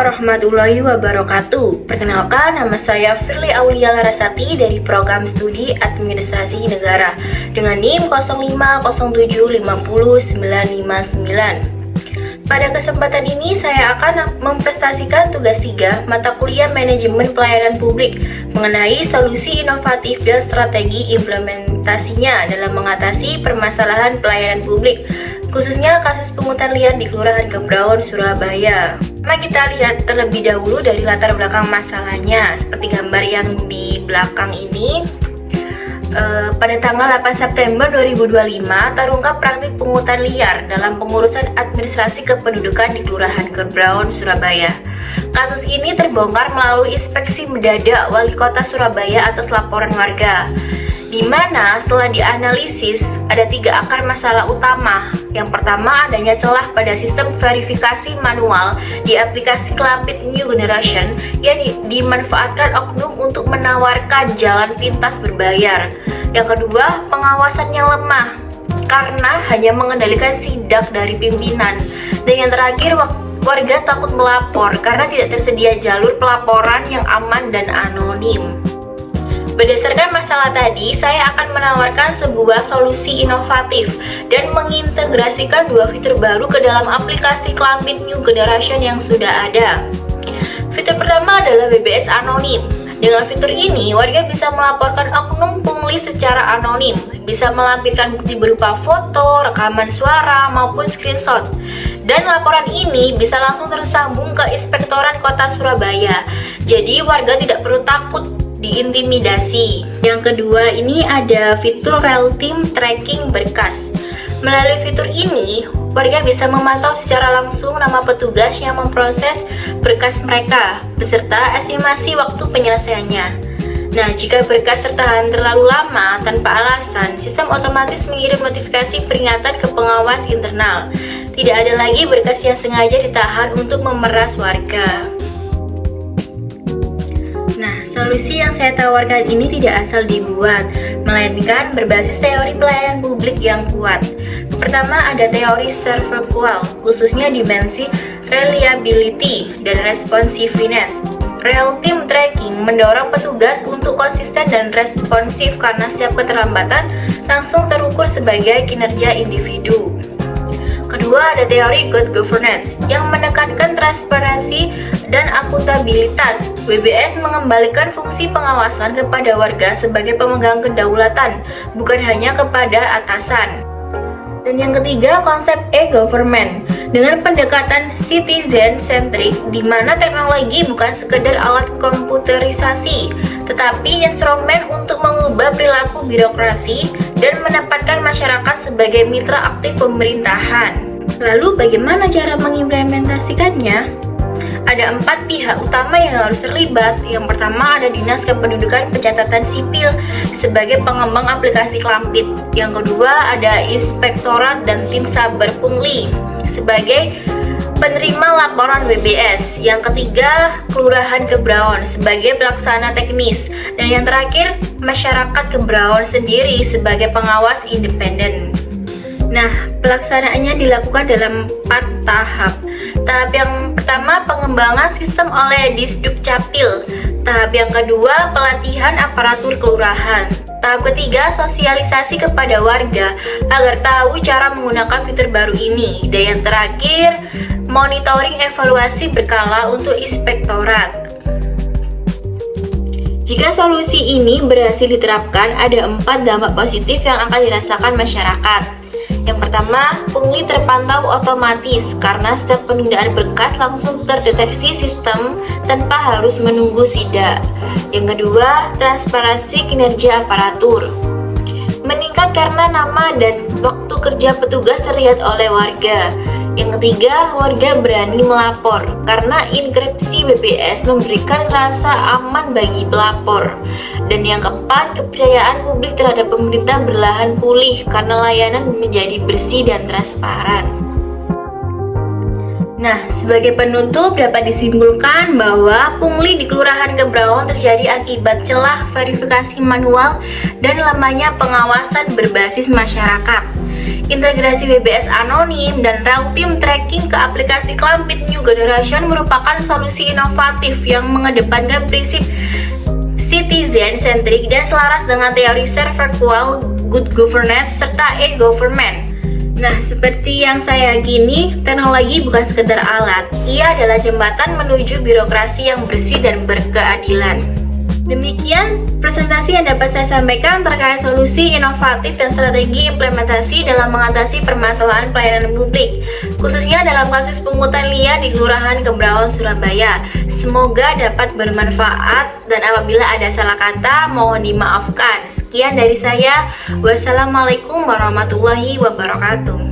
warahmatullahi wabarakatuh. Perkenalkan, nama saya Firly Aulia Larasati dari Program Studi Administrasi Negara dengan NIM 050750959. Pada kesempatan ini saya akan mempresentasikan tugas 3 mata kuliah Manajemen Pelayanan Publik mengenai solusi inovatif dan strategi implementasinya dalam mengatasi permasalahan pelayanan publik, khususnya kasus pungutan liar di Kelurahan Kebraon, Surabaya. Mari kita lihat terlebih dahulu dari latar belakang masalahnya, seperti gambar yang di belakang ini. Pada tanggal 8 September 2025 terungkap praktik pungutan liar dalam pengurusan administrasi kependudukan di Kelurahan Kebraon, Surabaya. Kasus ini terbongkar melalui inspeksi mendadak Wali Kota Surabaya atas laporan warga, di mana setelah dianalisis ada 3 akar masalah utama. Yang pertama, adanya celah pada sistem verifikasi manual di aplikasi Klampit New Generation yang dimanfaatkan oknum untuk menawarkan jalan pintas berbayar. Yang kedua, pengawasan yang lemah karena hanya mengendalikan sidak dari pimpinan. Dan yang terakhir, warga takut melapor karena tidak tersedia jalur pelaporan yang aman dan anonim. Berdasarkan masalah tadi, saya akan menawarkan sebuah solusi inovatif dan mengintegrasikan 2 fitur baru ke dalam aplikasi Klampit New Generation yang sudah ada. Fitur pertama adalah BBS Anonim. Dengan fitur ini, warga bisa melaporkan oknum pungli secara anonim, bisa melampirkan bukti berupa foto, rekaman suara, maupun screenshot. Dan laporan ini bisa langsung tersambung ke Inspektorat Kota Surabaya. Jadi warga tidak perlu takut diintimidasi. Yang kedua, ini ada fitur real time tracking berkas. Melalui fitur ini, warga bisa memantau secara langsung nama petugas yang memproses berkas mereka, beserta estimasi waktu penyelesaiannya. Nah, jika berkas tertahan terlalu lama tanpa alasan, sistem otomatis mengirim notifikasi peringatan ke pengawas internal. Tidak ada lagi berkas yang sengaja ditahan untuk memeras warga. Nah, solusi yang saya tawarkan ini tidak asal dibuat, melainkan berbasis teori pelayanan publik yang kuat. Pertama, ada teori serverkual, khususnya dimensi reliability dan responsiveness. Real-time tracking mendorong petugas untuk konsisten dan responsif karena setiap keterlambatan langsung terukur sebagai kinerja individu. Kedua, ada teori good governance yang menekankan transparansi dan akuntabilitas. WBS mengembalikan fungsi pengawasan kepada warga sebagai pemegang kedaulatan, bukan hanya kepada atasan. Dan yang ketiga, konsep e-government dengan pendekatan citizen-centric, di mana teknologi bukan sekedar alat komputerisasi, tetapi instrumen untuk mengubah perilaku birokrasi dan menempatkan masyarakat sebagai mitra aktif pemerintahan. Lalu bagaimana cara mengimplementasikannya? Ada 4 pihak utama yang harus terlibat. Yang pertama ada Dinas Kependudukan Pencatatan Sipil sebagai pengembang aplikasi Klampit. Yang kedua ada Inspektorat dan Tim Saber Pungli sebagai penerima laporan WBS. Yang ketiga, Kelurahan Kebraon sebagai pelaksana teknis. Dan yang terakhir, masyarakat Kebraon sendiri sebagai pengawas independen. Nah, pelaksanaannya dilakukan dalam 4 tahap. Tahap yang pertama, pengembangan sistem oleh Disduk Capil. Tahap yang kedua, pelatihan aparatur kelurahan. Tahap ketiga, sosialisasi kepada warga agar tahu cara menggunakan fitur baru ini. Dan yang terakhir, monitoring evaluasi berkala untuk inspektorat. Jika solusi ini berhasil diterapkan, ada 4 dampak positif yang akan dirasakan masyarakat. Yang pertama, pungli terpantau otomatis karena setiap penundaan berkas langsung terdeteksi sistem tanpa harus menunggu sidak. Yang kedua, transparansi kinerja aparatur. Meningkat karena nama dan waktu kerja petugas terlihat oleh warga. Yang ketiga, warga berani melapor karena enkripsi BBS memberikan rasa aman bagi pelapor. Dan yang keempat, kepercayaan publik terhadap pemerintah berlahan pulih karena layanan menjadi bersih dan transparan. Nah, sebagai penutup dapat disimpulkan bahwa pungli di Kelurahan Kebraon terjadi akibat celah verifikasi manual dan lemahnya pengawasan berbasis masyarakat. Integrasi BBS anonim dan real-time tracking ke aplikasi Klampit New Generation merupakan solusi inovatif yang mengedepankan prinsip citizen-centric dan selaras dengan teori server virtual, good governance, serta e-government. Nah, seperti yang saya yakini, teknologi bukan sekedar alat. Ia adalah jembatan menuju birokrasi yang bersih dan berkeadilan. Demikian presentasi yang dapat saya sampaikan terkait solusi inovatif dan strategi implementasi dalam mengatasi permasalahan pelayanan publik, khususnya dalam kasus pungutan liar di Kelurahan Kebrawon, Surabaya. Semoga dapat bermanfaat dan apabila ada salah kata mohon dimaafkan. Sekian dari saya. Wassalamualaikum warahmatullahi wabarakatuh.